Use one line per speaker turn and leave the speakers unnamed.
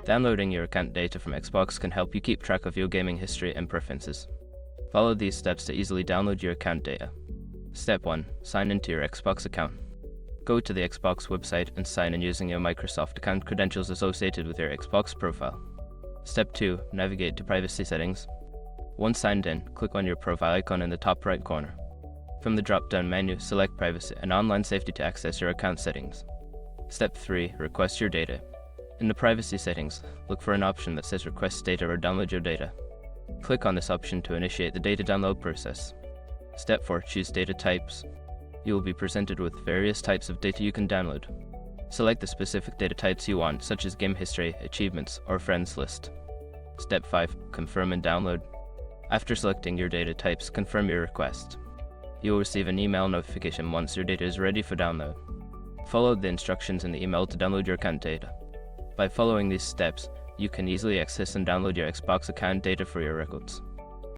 Downloading your account data from Xbox can help you keep track of your gaming history and preferences. Follow these steps to easily download your account data. Step 1. Sign into your Xbox account. Go to the Xbox website and sign in using your Microsoft account credentials associated with your Xbox profile. Step 2. Navigate to Privacy Settings. Once signed in, click on your profile icon in the top right corner. From the drop-down menu, select Privacy and Online Safety to access your account settings. Step 3. Request your data. In the Privacy Settings, look for an option that says Request Data or Download Your Data. Click on this option to initiate the data download process. Step 4. Choose Data Types. You will be presented with various types of data you can download. Select the specific data types you want, such as game history, achievements, or friends list. Step 5. Confirm and download. After selecting your data types, confirm your request. You will receive an email notification once your data is ready for download. Follow the instructions in the email to download your account data. By following these steps, you can easily access and download your Xbox account data for your records.